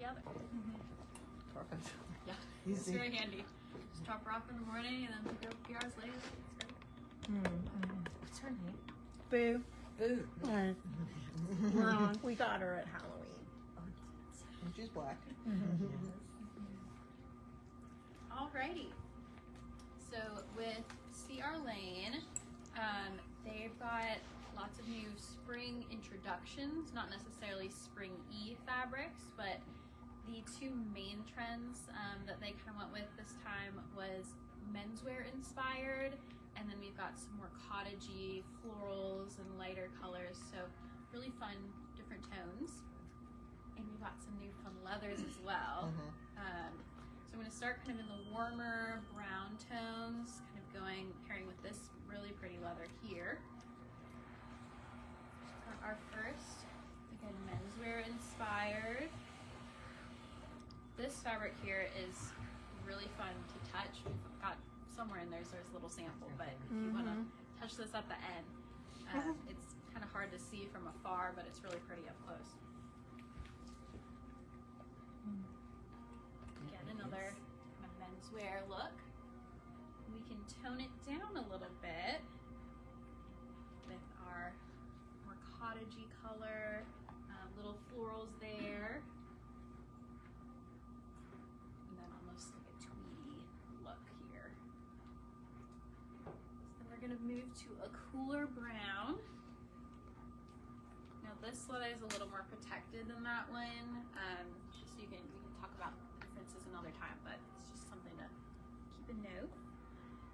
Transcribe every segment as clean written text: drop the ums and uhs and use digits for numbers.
together. Perfect. Yeah, Easy. it's very handy. Just drop her off in the morning and then pick her up a few hours later. It's great. What's her name? Boo. Ooh. We got her at Halloween. And she's black. Alrighty. So with CR Lane, they've got lots of new spring introductions, not necessarily spring-y fabrics, but the two main trends that they kind of went with this time was menswear inspired, and then we've got some more cottagey florals and lighter colors, so really fun different tones. And we've got some new fun leathers as well. So I'm going to start kind of in the warmer brown tones, kind of pairing with this really pretty leather here. Our first, again, menswear inspired. This fabric here is really fun to touch. We've got somewhere in there's a little sample, but if you want to touch this at the end, it's kind of hard to see from afar, but it's really pretty up close. Again, another kind of menswear look. We can tone it down a little bit with our more cottagey color, little florals there. And then almost like a tweedy look here. So then we're gonna move to a cooler brown. Now this leather is a little more protected than that one. Just so we can talk about differences another time, but it's just something to keep a note.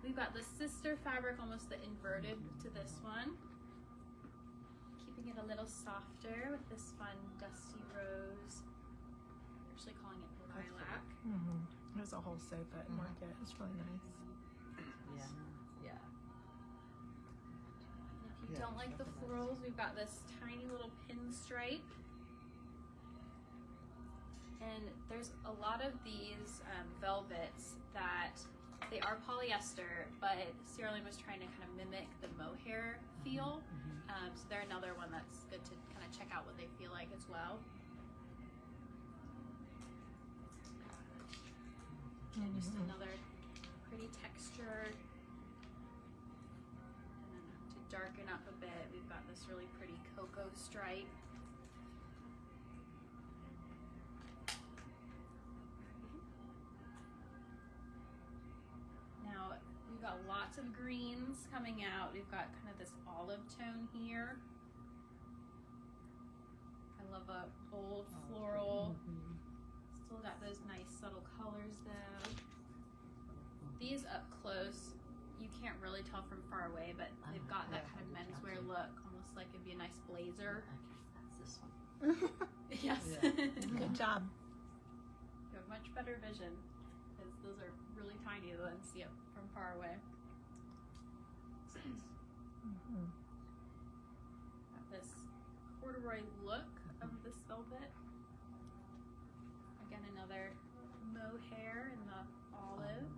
We've got the sister fabric, almost the inverted to this one. Keeping it a little softer with this fun dusty rose. We're actually calling it lilac. There's a whole sofa at Market. It's really nice. Yeah. And if you Yeah, don't like the florals, we've got this tiny little pinstripe. And there's a lot of these velvets that they are polyester, but CR Lane was trying to kind of mimic the mohair feel. So they're another one that's good to kind of check out what they feel like as well. And just another pretty texture. And then to darken up a bit, we've got this really pretty cocoa stripe. Now, we've got lots of greens coming out. We've got kind of this olive tone here. I love a bold floral. Still got those nice subtle colors though. These up close, you can't really tell from far away, but they've got that kind of menswear look, almost like it'd be a nice blazer. That's this one. Yes. Good job. You have much better vision because those are really tiny to then see it from far away. Got this corduroy look of this velvet. Again, another mohair in the olive.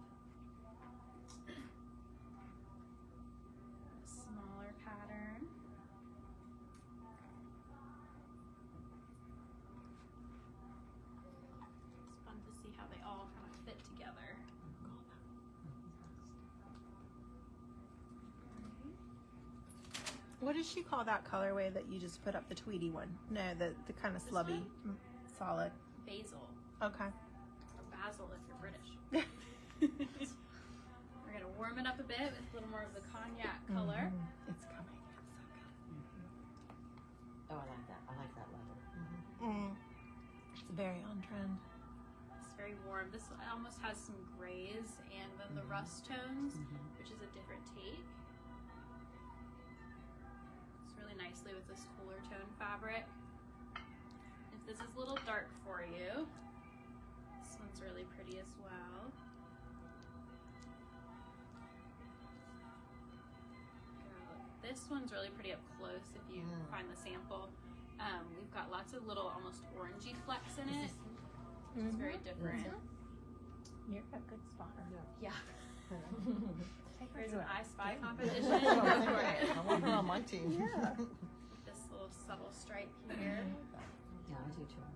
A smaller pattern. It's fun to see how they all kind of fit together. What does she call that colorway that you just put up, the tweedy one? No, the kind of This slubby, one? solid. Basil, Okay. or basil if you're British. We're gonna warm it up a bit with a little more of the cognac color. It's coming. It's so Oh, I like that. I like that leather. good. It's very on trend. It's very warm. This almost has some grays and then the rust tones, which is a different take. It's really nicely with this cooler tone fabric. If this is a little dark for you, this one's really pretty as well. This one's really pretty up close if you find the sample. We've got lots of little almost orangey flecks in it. It's very different. You're a good spotter. Yeah. Take her There's to an it. I Spy competition. That's what I'm Go for thinking. it. I want her on my team. Yeah. This little subtle stripe here. Yeah, I do too.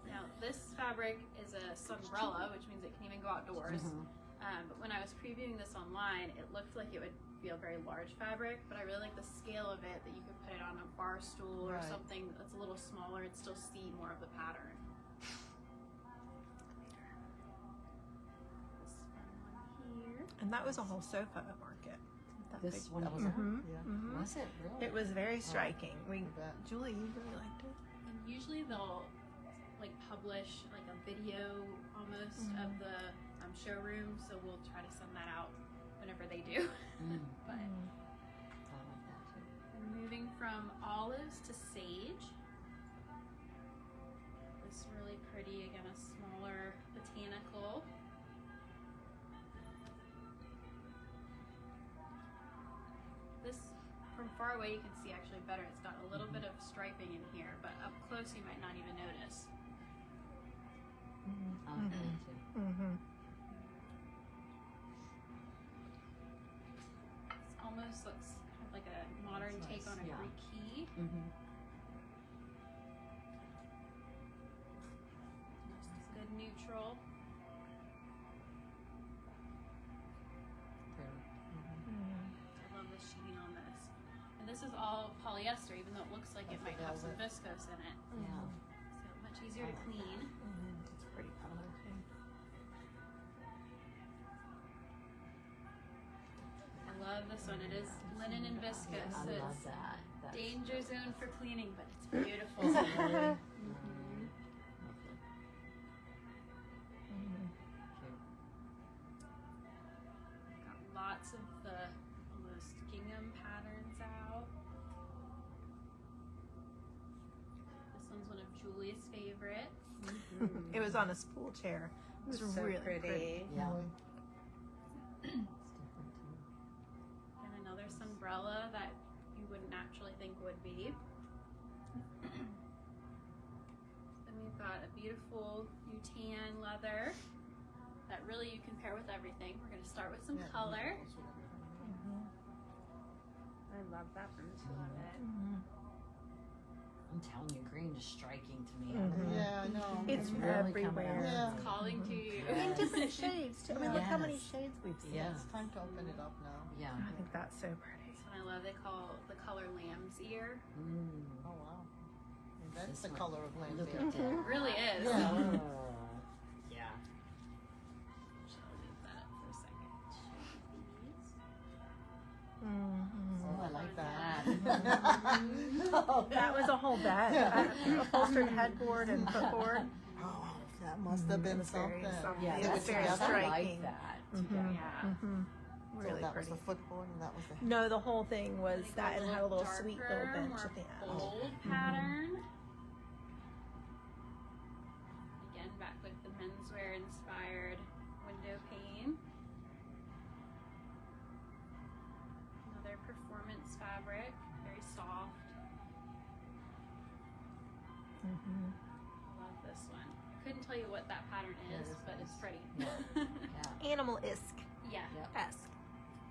Now this fabric is a sunbrella, which means it can even go outdoors. But when I was previewing this online, it looked like it would be a very large fabric, but I really like the scale of it, that you could put it on a bar stool or Right. something that's a little smaller and still see more of the pattern. This fun one here. And that was a whole sofa market. That This big- one That was here? Mhm, Yeah. mhm. Was it really? It was very striking. I bet. Julie, you really liked it. And usually they'll like publish like a video almost of the showroom, so we'll try to send that out whenever they do. But I like that too. we're moving from olives to sage. This really pretty, again, a smaller botanical. This, from far away, you can see actually better. It's got a little bit of striping in here, but up close you might not even notice. I like that too. Mm-hmm. It almost looks kind of like a modern That's take nice, on a yeah. Greek key. This is good neutral. Pretty. I love the sheen on this. And this is all polyester, even though it looks like it might have some viscose in it. Yeah. So much easier to clean. It's a pretty color too. I love this one. It is linen and viscose. I So love it's that. That's danger zone for cleaning, but it's beautiful. Lovely. Cute. Got lots of the almost gingham patterns out. This one's one of Julie's favorites. It was on a spool chair. It was So really pretty. Yeah. Really? It's different too. And another sunbrella that you wouldn't naturally think would be. Then we've got a beautiful tan leather that really you can pair with everything. We're going to start with some Yeah. color. I love that print. Love it. I'm telling you, green is striking to me. Yeah, I know. It's really coming out. everywhere. Yeah. It's calling to you. In different shades too. I mean, look how many Yes. shades we've seen. Yeah. It's time to open it up now. Yeah. I think that's so pretty. This one I love. They call the color lamb's ear. Oh wow. And that's This the one. color of lamb's Look ear. at It that. really is. Yeah. Yeah. I'll leave that up for a second. These. Oh, I like that. That was a whole bed. Upholstered headboard and footboard. Oh, that must have been It's very something. something. Yeah, They It's were that's very nice. together? I striking. like that. Mhm. together. Yeah. Mm-hmm. So Really that pretty. was the footboard and that was the. No, the whole thing was They go that and had a little sweet little darker, bench more at the end. bold pattern. Again, back with the menswear inspired window pane. Another performance fabric, very soft. Mhm. Love this one. Couldn't tell you what that pattern Yeah, is, it's but it's nice. pretty. Yeah. Animal-esque. Yeah. Esque.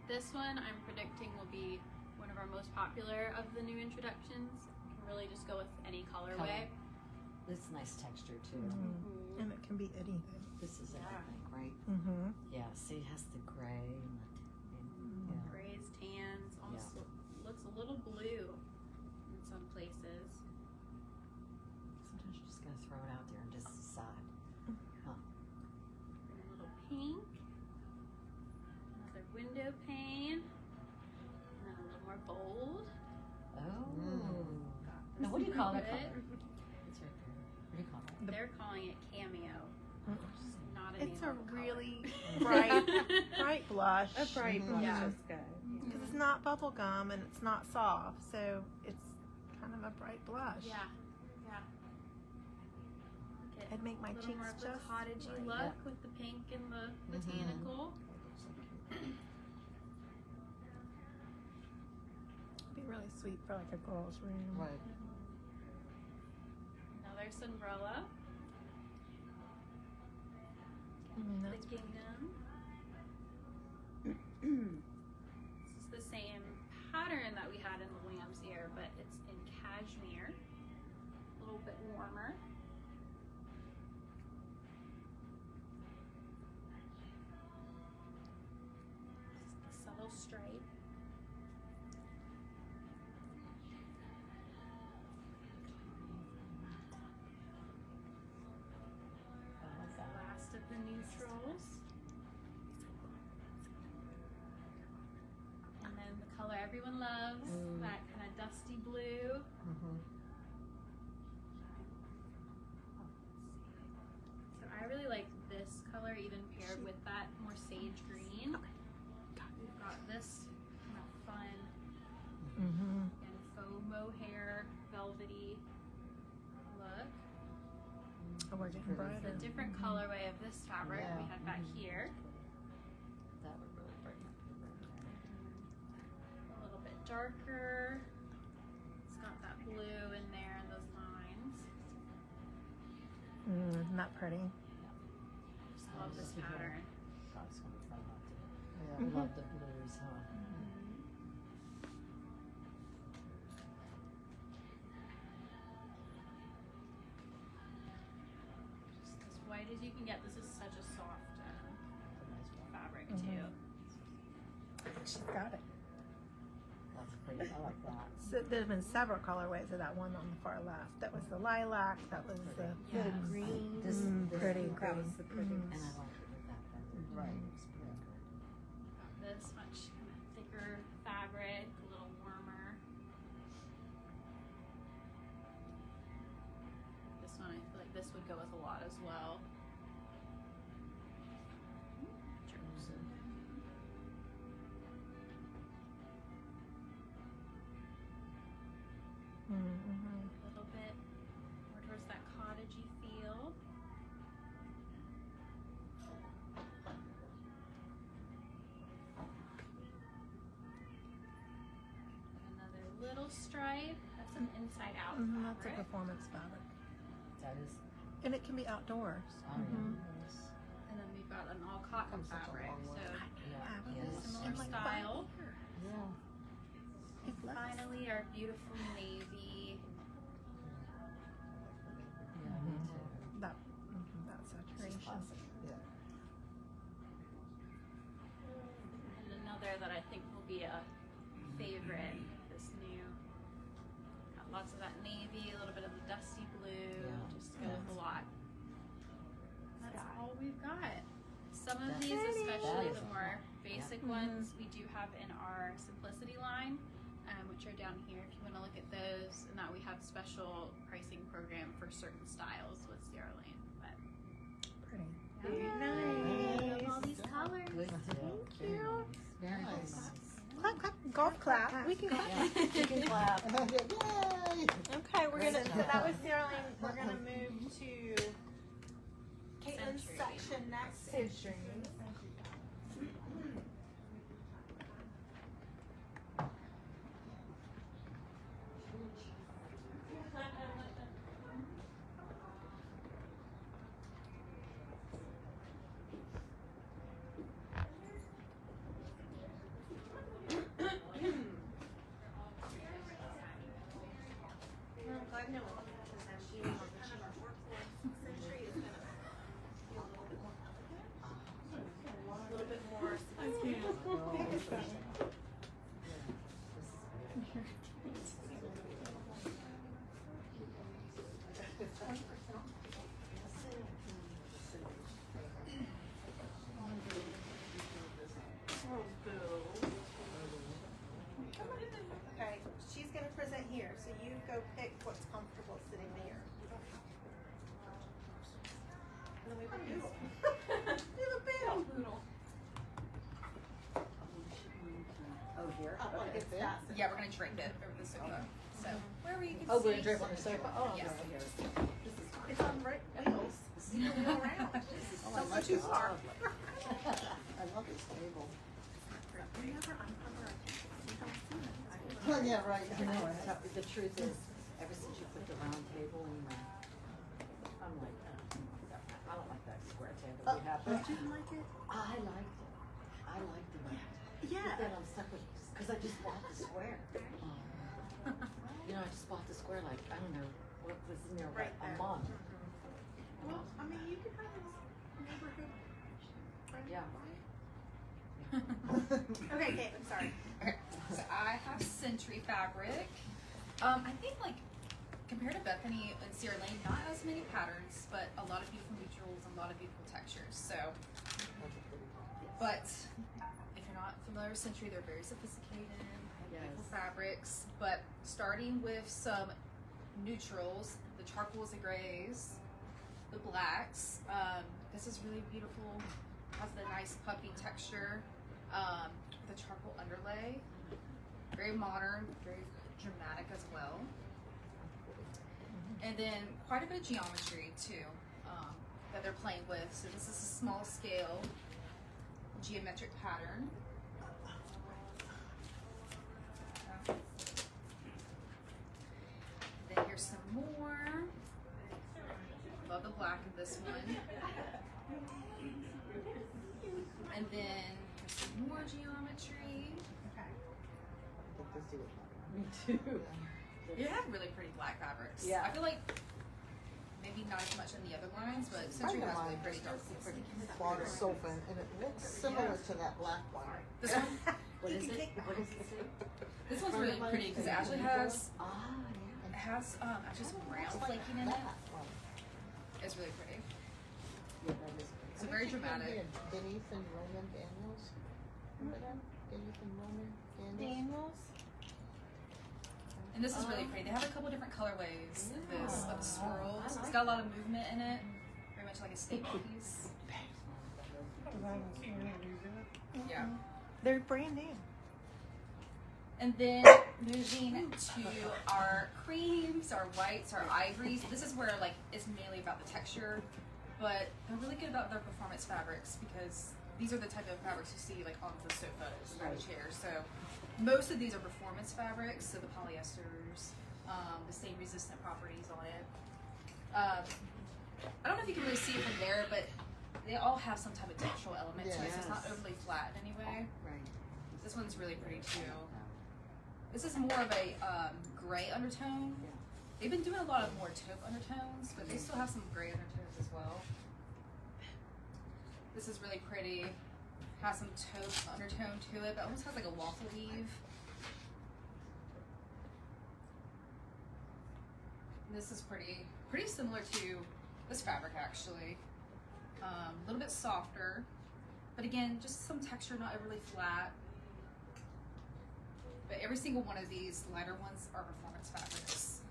This one I'm predicting will be one of our most popular of the new introductions. You can really just go with any colorway. It's nice texture too. Mhm. And it can be anything. This is it, Yeah. I think, right? Mm-hmm. Yeah. See, it has the gray and the yeah. Grays, tans, almost looks a little blue in some places. Sometimes you just gotta throw it out there and just decide. And a little pink. Another window pane. And then a little more bold. Oh. Got Now, what do you call that it. color? It's right there. What do you call that? They're calling it cameo. Which is not a It's a name of color. really bright blush. A bright blush Yeah. is good. Because it's not bubble gum and it's not soft, so it's kind of a bright blush. Yeah, yeah. Get I'd make my a little cheeks more of the just cottagey right. look Yeah. with the pink and the botanical. It'd be really sweet for like a girl's room. Right. Another sunbrella. Mm, The that's gingham. This is the same pattern that we had in the lamb's ear, but it's in cashmere. A little bit warmer. the neutrals. And then the color everyone loves, that kind of dusty blue. Mm-hmm. So I really like this color even paired with that more sage green. We've got this kind of fun Mm-hmm. and faux mohair, velvety look. Oh, we're getting It's brighter. a different colorway of this fabric Yeah. we had back here. That would really brighten up your room. A little bit darker. It's got that blue in there and those lines. Isn't that pretty? Just love this pattern. God, it's gonna be fun not to. Yeah. I love the blues, huh? Just as white as you can get. This is such a soft fabric too. She's got it. That's pretty. I like that. So there's been several colorways of that one on the far left. That was the lilac. That was the Yes. green. This pretty that green. was the pretty, Mhm. and I like it with that. Right. It's pretty good. Got this much kind of thicker fabric, a little warmer. This one, I feel like this would go with a lot as well. Mm-hmm. A little bit more towards that cottagey feel. Another little stripe. That's an inside out That's a fabric. performance fabric. That is. And it can be outdoors. Oh, Mhm. yes. And then we've got an all cotton Comes such a fabric. long way. So Yeah. Yes. Similar And like style. Yeah. finally our beautiful navy. Yeah, me too. That saturation. Classic. Yeah. And another that I think will be a favorite, this new. Got lots of that navy, a little bit of the dusty blue, Yeah. just go with a lot. That's all we've got. Some of That's these, especially That is the a more lot. basic Yeah. ones, we do have in our Simplicity line, which are down here if you want to look at those. And that we have special pricing program for certain styles with Sierra Lane. But Pretty. very nice. Love all these colors. Good too. Very you. nice. Very Nice. nice. Clap, clap. Golf clap. We can clap. Yeah, you can clap. Yay! Okay, we're gonna. Great So that job. was Sierra Lane. We're gonna move to Caitlin's Century. section next. Century. Well, I'm glad no one, because now she is on the cheaper workforce. Century is gonna be a little bit more expensive. Okay, she's gonna present here, so you go pick what's comfortable sitting there. And then we will do the bill. Oh, here? Oh, well, Okay. it's that. Yeah, we're gonna drape it over the sofa. So wherever you can Oh, see. we're gonna drape on the sofa? Oh, Yes. okay, here. It's on right wheels. You can go around. Oh, I Don't go like too this. far. I love this table. Remember, I'm under a you don't see me. Oh, yeah, right. You know, the truth is, ever since you put the round table in there, I'm like, I don't like that square table we have. You didn't like it? I liked it. I liked it. But Yeah. then I'm stuck with, because I just bought the square. You know, I just bought the square like, I don't know, what was in there, Right a there. month. Well, I mean, you could have this neighborhood. friend, Yeah. right? Okay, Kate, I'm sorry. Okay, so I have Century fabric. I think like compared to Bethany and Sierra Lane, not as many patterns, but a lot of beautiful neutrals and a lot of beautiful textures. So, but if you're not familiar with Century, they're very sophisticated, beautiful fabrics. But starting with some neutrals, the charcoals, the grays, the blacks. This is really beautiful. Has the nice puffy texture. The charcoal underlay. Very modern, very dramatic as well. And then quite a bit of geometry too that they're playing with. So this is a small scale geometric pattern. Then here's some more. Love the black of this one. And then here's some more geometry. Me too. You have really pretty black fabrics. Yeah. I feel like maybe not as much in the other lines, but Century has really pretty dark. Bought a sofa and it looks similar to that black one. This one, What is it? What is it? this one's really pretty because it actually has Ah, actually some brown flaking in it. That one. It's really pretty. yeah. Yeah, that is. So very dramatic. Denise and Roman Daniels. Remember them? Denise and Roman Daniels. And this is really pretty. They have a couple different colorways of this, of the swirls. It's got a lot of movement in it. Very much like a statement piece. Yeah. They're brand new. And then moving to our creams, our whites, our ivories. This is where like it's mainly about the texture, but they're really good about their performance fabrics because these are the type of fabrics you see like on the sofas and the chairs. So most of these are performance fabrics, so the polyesters, the stain resistant properties on it. I don't know if you can really see it from there, but they all have some type of textural element to it, so it's not overly flat in any way. Right. This one's really pretty too. This is more of a gray undertone. They've been doing a lot of more taupe undertones, but they still have some gray undertones as well. This is really pretty. Has some taupe undertone to it, but almost has like a waffle weave. And this is pretty similar to this fabric actually. A little bit softer, but again, just some texture, not overly flat. But every single one of these lighter ones are performance fabrics.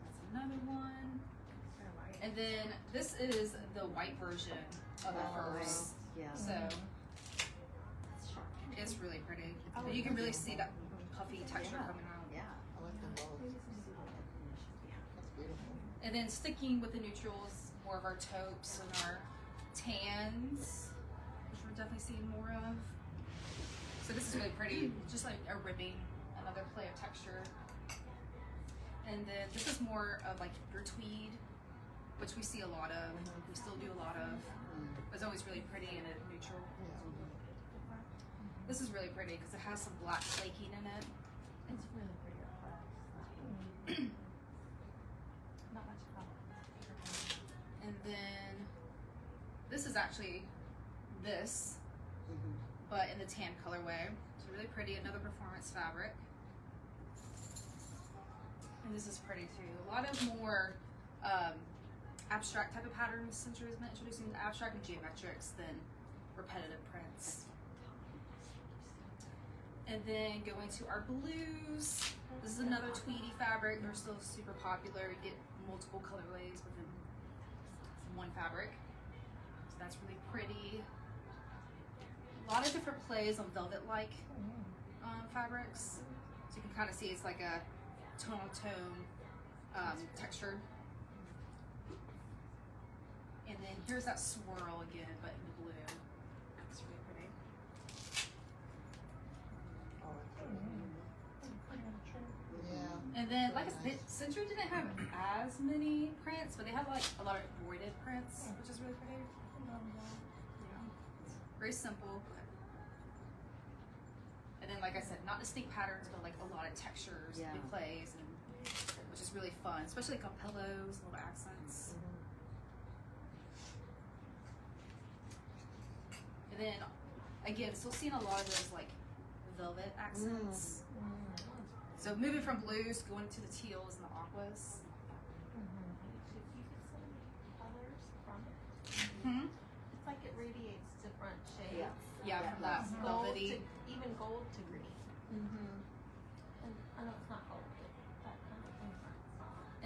That's another one. And then this is the white version of the furs. Yeah. So it's really pretty. But you can really see that puffy texture coming out. Yeah. I like them both. That's beautiful. And then sticking with the neutrals, more of our taupes and our tans, which we're definitely seeing more of. So this is really pretty, just like a ribbing, another play of texture. And then this is more of like your tweed, which we see a lot of, we still do a lot of. It's always really pretty in a neutral. This is really pretty because it has some black flaking in it. It's really pretty up close. Not much color. And then this is actually this, but in the tan colorway. It's really pretty, another performance fabric. And this is pretty too. A lot of more abstract type of patterns. Century has been introducing the abstract and geometrics than repetitive prints. And then going to our blues. This is another tweedy fabric. They're still super popular. You get multiple colorways within one fabric. So that's really pretty. A lot of different plays on velvet-like fabrics. So you can kind of see it's like a tone texture. And then here's that swirl again, but in the blue. That's really pretty. Yeah. And then, like I said, Century didn't have as many prints, but they had like a lot of embroidered prints, which is really pretty. Very simple. And then, like I said, not distinct patterns, but like a lot of textures and plays, and which is really fun, especially like on pillows, little accents. And then, again, still seeing a lot of those like velvet accents. So moving from blues, going to the teals and the aquas. Colors from it. Hmm? It's like it radiates different shades. Yeah. Yeah, from that Gold velvety. to, even gold to green. Mm-hmm. And I know it's not gold, but that kind of thing.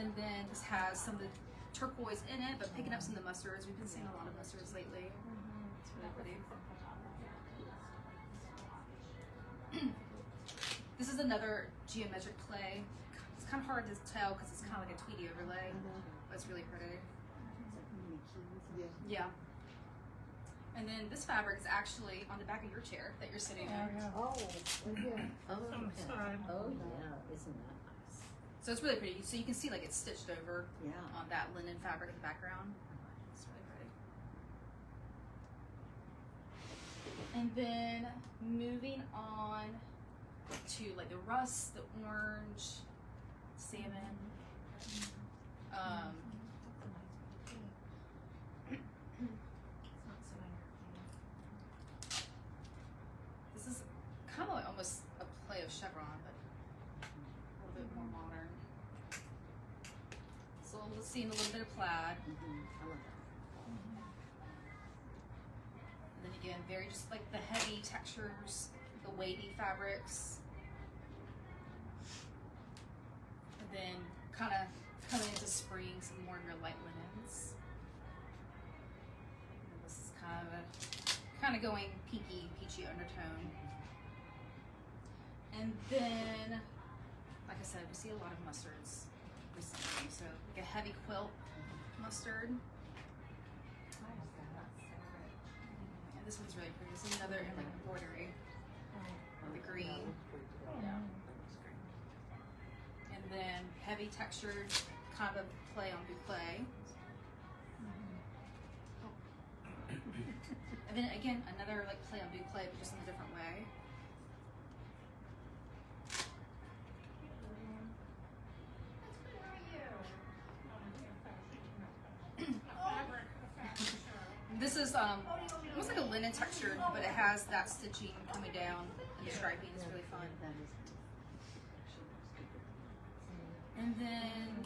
And then this has some of the turquoise in it, but picking up some of the mustards. We've been seeing a lot of mustards lately. It's really pretty. This is another geometric play. It's kind of hard to tell because it's kind of like a Tweety overlay, but it's really pretty. Yeah. Yeah. And then this fabric is actually on the back of your chair that you're sitting in. Oh, yeah. Oh, yeah. Oh, yeah. Isn't that nice? So it's really pretty. So you can see like it's stitched over Yeah. on that linen fabric in the background. It's really pretty. And then moving on to like the rust, the orange, salmon. This is kind of like almost a play of chevron, but a little bit more modern. So we're seeing a little bit of plaid. I love that. And then again, very just like the heavy textures, the wavy fabrics. And then kind of coming into spring, some more of your light linens. And this is kind of going pinky, peachy undertone. And then, like I said, we see a lot of mustards recently. So like a heavy quilt mustard. And this one's really pretty. This is another like embroidery. The green. And then heavy textured, kind of a play on boucle. And then again, another like play on boucle, but just in a different way. This is almost like a linen textured, but it has that stitching coming down and the striping. It's really fun. That is And then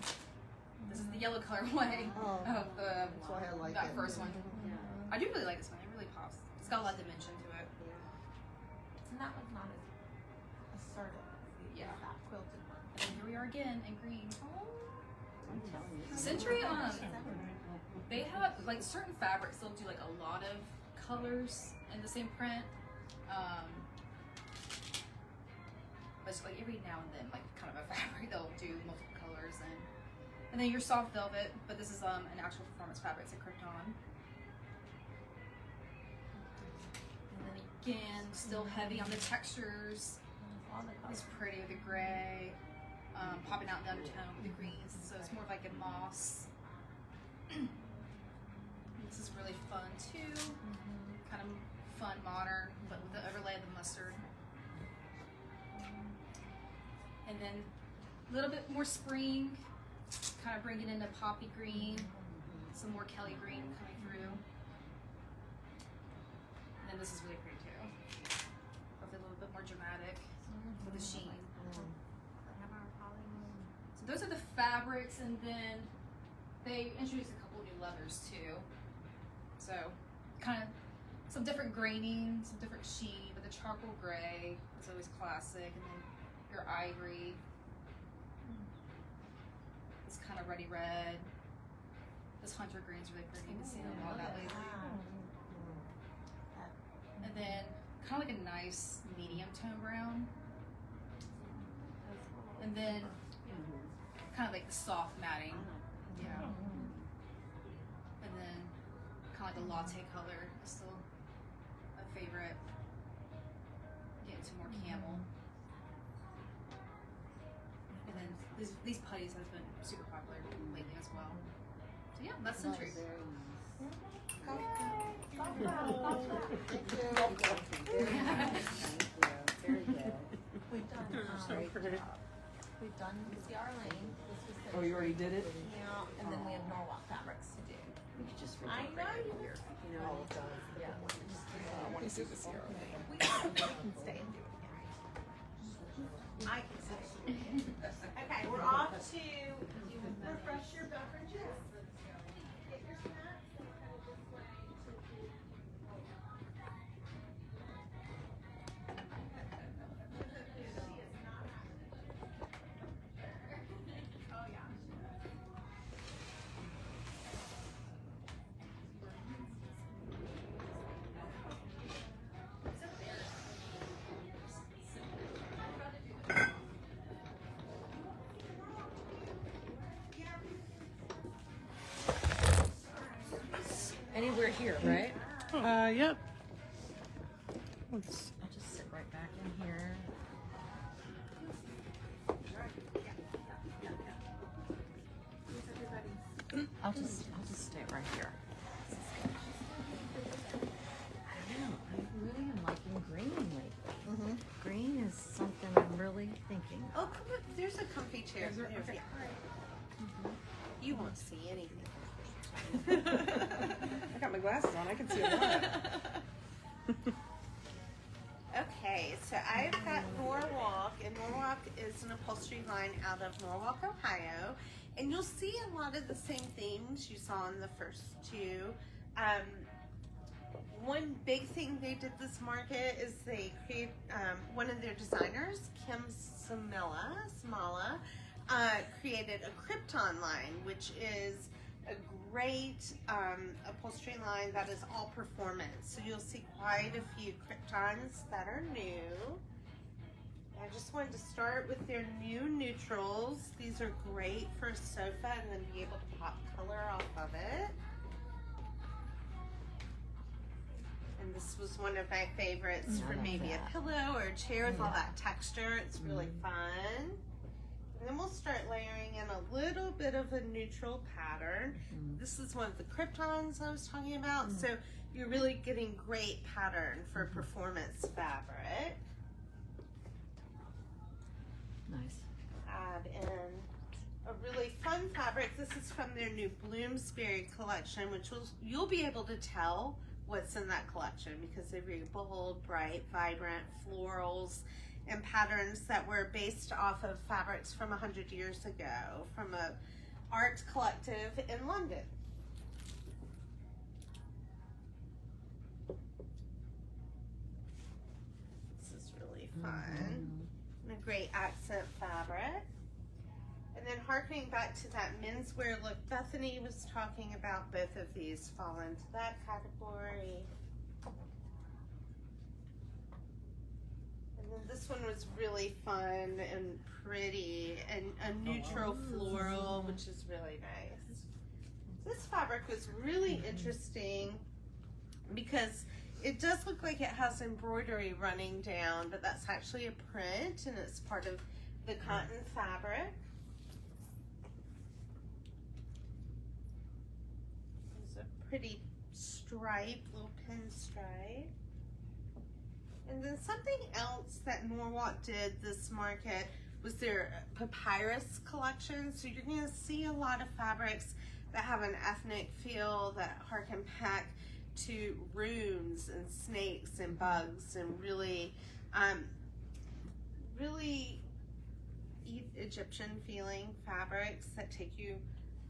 this is the yellow colorway Oh, of that's why I like that it. first one. I do really like this one. It really pops. It's got a lot of dimension to it. And that one's not as assertive as Yeah. that quilted one. And here we are again in green. I'm telling you. Century, they have like certain fabrics. They'll do like a lot of colors in the same print. But it's like every now and then, like kind of a fabric, they'll do multiple colors and then your soft velvet. But this is an actual performance fabric. It's a Krypton. And then again, still heavy on the textures. It's pretty with the gray, popping out in the undertone with the greens. So it's more of like a moss. This is really fun too. Kind of fun, modern, but with the overlay of the mustard. And then a little bit more spring, kind of bringing in the poppy green, some more Kelly green coming through. And then this is really pretty too. With a little bit more dramatic with the sheen. So those are the fabrics, and then they introduced a couple new leathers too. So kind of some different graining, some different sheen, but the charcoal gray is always classic, and then your ivory, this kind of ruddy red. This hunter green is really pretty. You've been seeing a lot of that lately. And then kind of like a nice medium tone brown. And then kind of like the soft matting. Yeah. And then kind of like the latte color is still a favorite. Get into more camel. And then these putties have been super popular lately as well. So yeah, that's Century. Very nice. Very nice. Thank you. Very good. We've done, Great job. we've done CR Lane. This was Oh, you already did it? Yeah, and then we have Norwalk fabrics to do. We could just I know you here. You know, All of them. Yeah. I want to see the CR. We can stay and do it again. I can sit Okay, we're off to refresh your beverages. Get your snacks and kind of this way to Oh yeah. Anywhere here, right? Yep. I'll just sit right back in here. I'll just stay right here. I don't know. I really am liking green lately. Green is something I'm really thinking. Oh, come on. There's a comfy chair. Is there? There's- Okay. yeah. You won't see anything. I got my glasses on. I can see a lot. Okay, so I've got Norwalk, and Norwalk is an upholstery line out of Norwalk, Ohio. And you'll see a lot of the same themes you saw in the first two. One big thing they did this market is they create one of their designers, Kim Smala, created a Krypton line, which is a great upholstery line that is all performance. So you'll see quite a few Kryptons that are new. I just wanted to start with their new neutrals. These are great for a sofa and then be able to pop color off of it. And this was one of my favorites for maybe a pillow or a chair with all that texture. It's really fun. And then we'll start layering in a little bit of a neutral pattern. This is one of the Kryptons I was talking about. So you're really getting great pattern for performance fabric. Nice. Add in a really fun fabric. This is from their new Bloomsbury collection, which you'll be able to tell what's in that collection because they're very bold, bright, vibrant florals and patterns that were based off of fabrics from 100 years ago from a art collective in London. This is really fun. And a great accent fabric. And then harkening back to that menswear look Bethany was talking about, both of these fall into that category. And then this one was really fun and pretty and a neutral floral, which is really nice. This fabric was really interesting because it does look like it has embroidery running down, but that's actually a print and it's part of the cotton fabric. It's a pretty stripe, little pinstripe. And then something else that Norwalk did this market was their papyrus collection. So you're gonna see a lot of fabrics that have an ethnic feel that harken back to runes and snakes and bugs and really, really Egyptian feeling fabrics that take you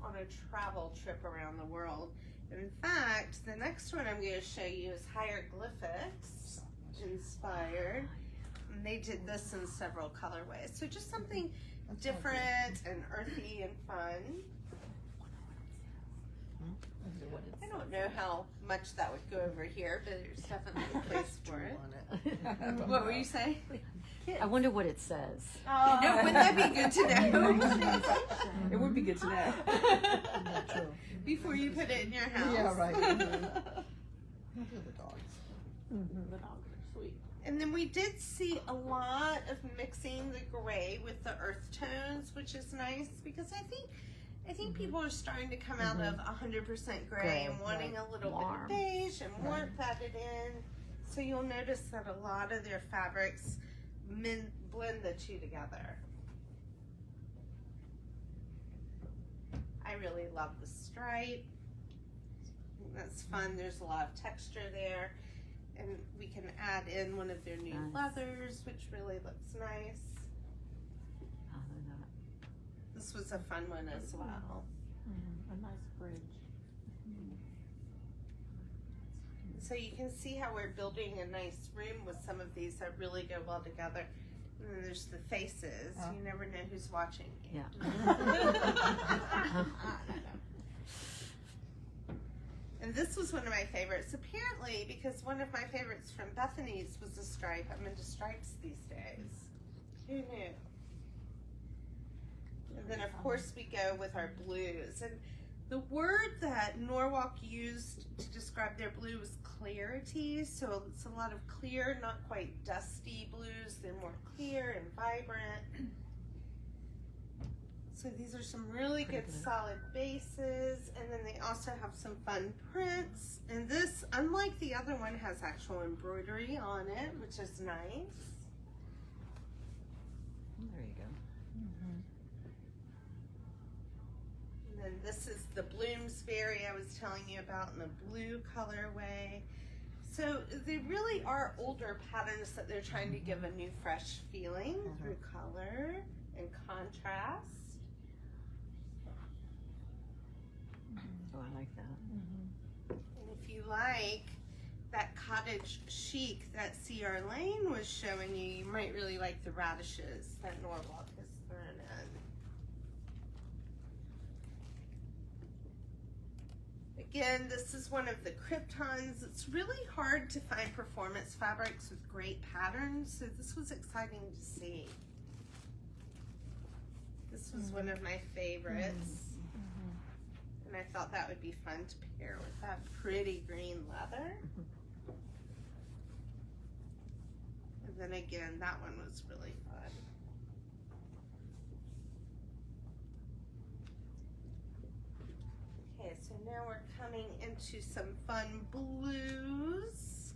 on a travel trip around the world. In fact, the next one I'm going to show you is hieroglyphics inspired. And they did this in several colorways. So just something different and earthy and fun. I don't know how much that would go over here, but there's definitely a place for it. What were you saying? I wonder what it says. Oh, no, wouldn't that be good to know? It would be good to know. Before you put it in your house. Yeah, right. Look at the dogs. The dogs are sweet. And then we did see a lot of mixing the gray with the earth tones, which is nice because I think people are starting to come out of 100% gray and wanting a little bit of beige and warmth added in. So you'll notice that a lot of their fabrics blend the two together. I really love the stripe. That's fun. There's a lot of texture there. And we can add in one of their new leathers, which really looks nice. This was a fun one as well. A nice bridge. So you can see how we're building a nice room with some of these that really go well together. And then there's the faces. You never know who's watching you. Yeah. And this was one of my favorites. Apparently, because one of my favorites from Bethany's was a stripe. I'm into stripes these days. Who knew? And then, of course, we go with our blues. And the word that Norwalk used to describe their blue was clarity. So it's a lot of clear, not quite dusty blues. They're more clear and vibrant. So these are some really good solid bases. And then they also have some fun prints. And this, unlike the other one, has actual embroidery on it, which is nice. There you go. And then this is the Bloomsbury I was telling you about in the blue colorway. So they really are older patterns that they're trying to give a new fresh feeling through color and contrast. Oh, I like that. And if you like that cottage chic that C.R. Lane was showing you, you might really like the radishes that Norwalk has thrown in. Again, this is one of the Kryptons. It's really hard to find performance fabrics with great patterns, so this was exciting to see. This was one of my favorites. And I thought that would be fun to pair with that pretty green leather. And then again, that one was really fun. Okay, so now we're coming into some fun blues.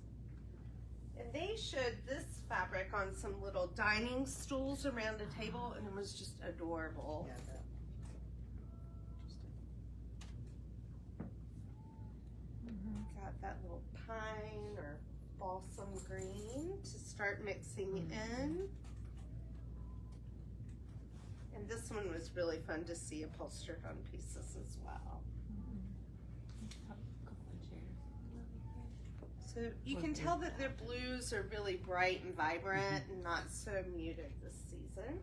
And they showed this fabric on some little dining stools around a table, and it was just adorable. Got that little pine or balsam green to start mixing in. And this one was really fun to see upholstered on pieces as well. So you can tell that their blues are really bright and vibrant and not so muted this season.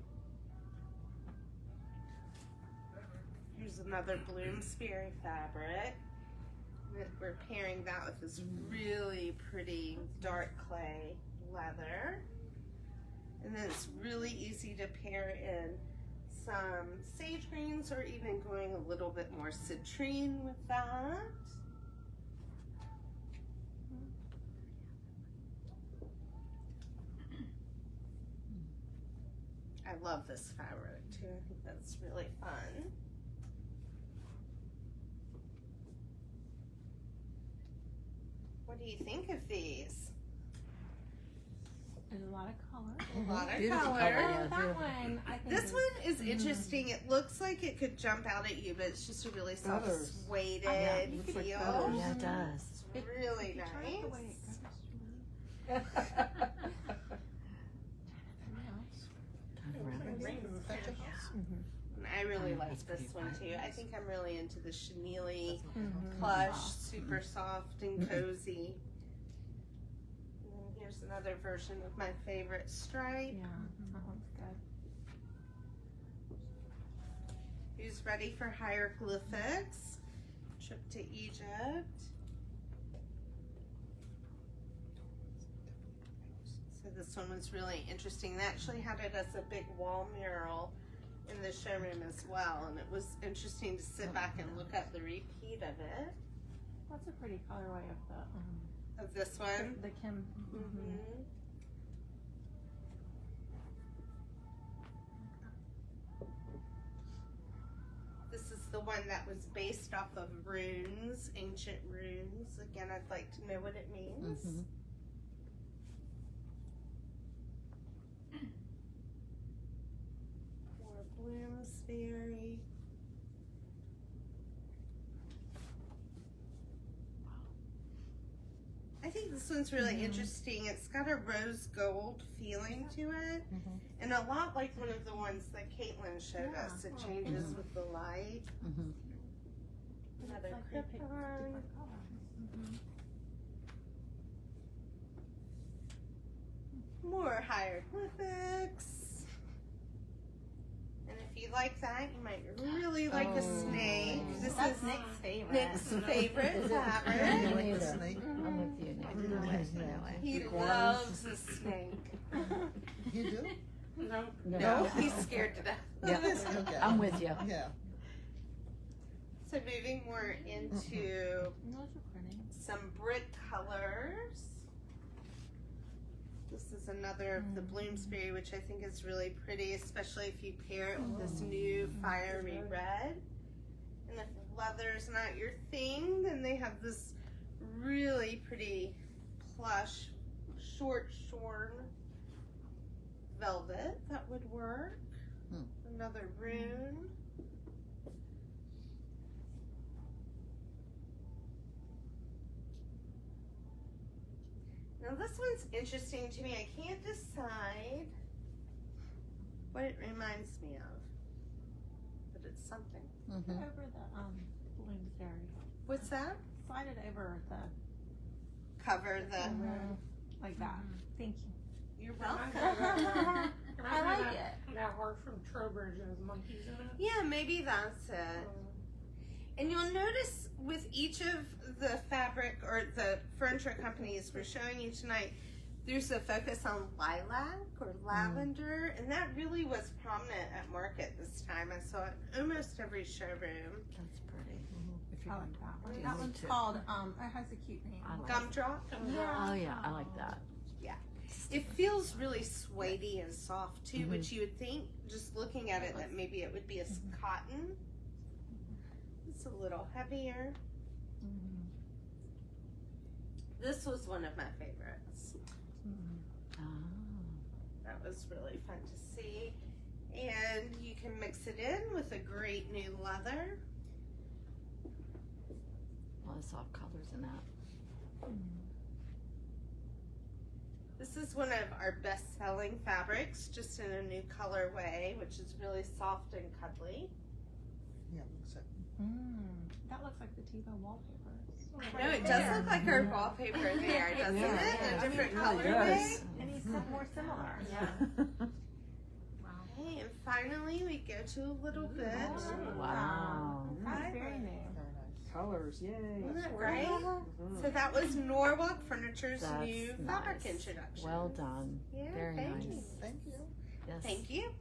Here's another Bloomsbury fabric. We're pairing that with this really pretty dark clay leather. And then it's really easy to pair in some sage greens or even going a little bit more citrine with that. I love this fabric too. I think that's really fun. What do you think of these? There's a lot of color. A lot of Beautiful color. color, yeah. That one, I think. This one is interesting. It looks like it could jump out at you, but it's just a really soft Feathers. suede Yeah, feel. looks like feathers. Yeah, it does. It's really nice. And I really like That's this pretty one fun. too. I think I'm really into the chenille, plush, super soft and cozy. And then here's another version of my favorite stripe. Yeah, that one's good. Who's ready for hieroglyphics? Trip to Egypt. So this one was really interesting. They actually had it as a big wall mural in the showroom as well, and it was interesting to sit back and look at the repeat of it. That's a pretty colorway of Of this one. the Kim. Mhm. This is the one that was based off of runes, ancient runes. Again, I'd like to know what it means. Mhm. Or Bloomsbury. I think this one's really interesting. It's got a rose gold feeling to it, Mhm. and a lot like one of the ones that Caitlin showed us. It changes with the light. Mm-hmm. Another Like they picked Krypton. different colors. More hieroglyphics. And if you like that, you might really like a snake. This That's is Nick's favorite. Nick's favorite You fabric. like the snake? I'm with you, Nick. I didn't know it. He loves a snake. You do? No. He's scared to death. Yeah. Okay. I'm with you. Yeah. So moving more into Those are pretty. some brick colors. This is another of the Bloomsbury, which I think is really pretty, especially if you pair it with this new fiery red. And if leather's not your thing, then they have this really pretty plush, short shorn velvet that would work. Another rune. Now this one's interesting to me. I can't decide what it reminds me of, but it's something. Mm-hmm. Over the Bloomsbury. What's that? Slide it over the Cover the. like that. Thank You're you. welcome. I like it. That horse from Trowbridge has monkeys in it. Yeah, maybe that's it. And you'll notice with each of the fabric or the furniture companies we're showing you tonight, there's a focus on lilac or lavender, and that really was prominent at market this time. I saw it almost every showroom. That's pretty. If you I want like that one. to That do one's it. called, it has a cute name. I like Gumdrop. Oh yeah, I like that. It feels really suede and soft too, which you would think, just looking at it, that maybe it would be a cotton. It's a little heavier. This was one of my favorites. Oh. That was really fun to see. And you can mix it in with a great new leather. A lot of soft colors in that. This is one of our best-selling fabrics, just in a new colorway, which is really soft and cuddly. Yeah, looks like. That looks like the TiVo wallpapers. I know, it does look like our wallpaper there, doesn't Yeah, it? yeah. A different It really colorway. does. And he's more similar. Okay, and finally we go to a little bit. Wow. That's very new. Very nice. Colors, yay. Isn't that great? So that was Norwalk Furniture's That's new fabric nice. introduction. Well done. Yeah, Very thank nice. you. Thank you. Yes. Thank you.